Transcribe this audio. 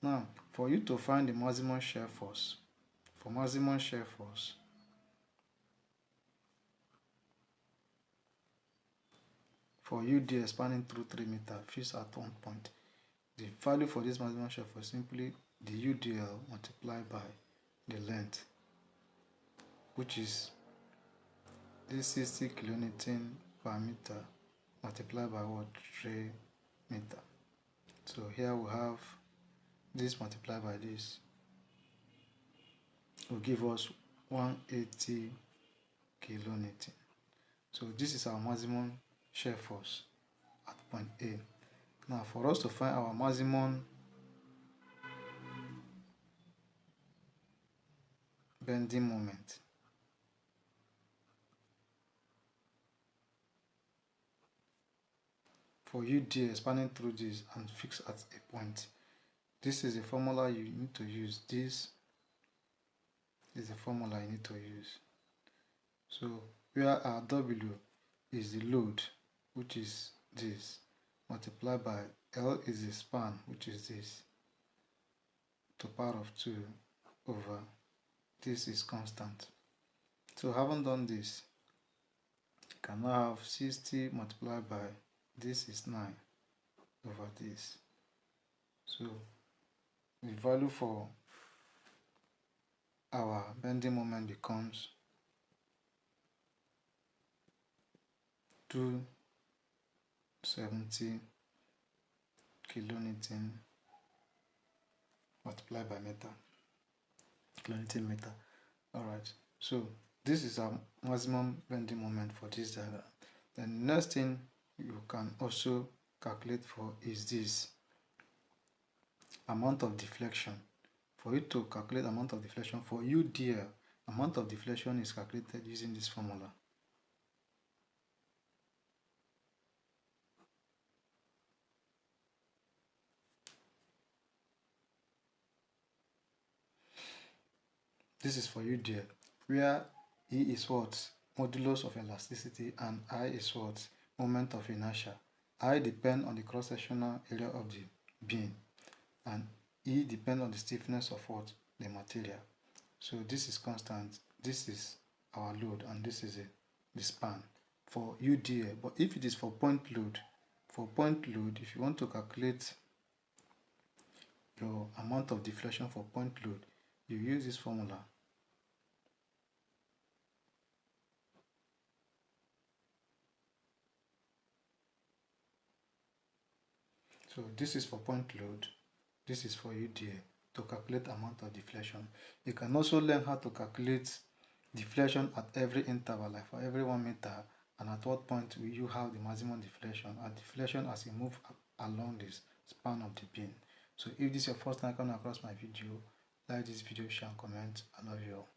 Now, for you to find the maximum shear force, for maximum shear force, for UD expanding through 3 meters fixed at one point, the value for this maximum shear force is simply the UDL multiplied by the length, which is this 60 kilonewton per meter multiplied by what? 3 meter. So here we have this multiplied by this will give us 180 kilonewton. So this is our maximum shear force at point A. Now for us to find our maximum bending moment, for UD expanding through this and fixed at a point, this is the formula you need to use. This is the formula you need to use. So where our W is the load, which is this, multiplied by L is the span, which is this, to power of 2 over this is constant. So having done this, you can now have 60 multiplied by this is 9 over this. So the value for our bending moment becomes 270 kilonewton multiplied by meter, kilonewton meter. Alright, so this is our maximum bending moment for this diagram. Then the next thing you can also calculate for is this amount of deflection. For you to calculate amount of deflection for UDL, amount of deflection is calculated using this formula. This is for UDL, where E is what? Modulus of elasticity, and I is what? Moment of inertia. I depend on the cross-sectional area of the beam, and E depends on the stiffness of what? The material. So this is constant, this is our load, and this is the span for UDL. But if it is for point load, if you want to calculate your amount of deflection for point load, you use this formula. So this is for point load, this is for UDA, to calculate amount of deflection. You can also learn how to calculate deflection at every interval, like for every 1 meter, and at what point will you have the maximum deflection, and deflection as you move along this span of the beam. So if this is your first time coming across my video, like this video, share and comment. I love you all.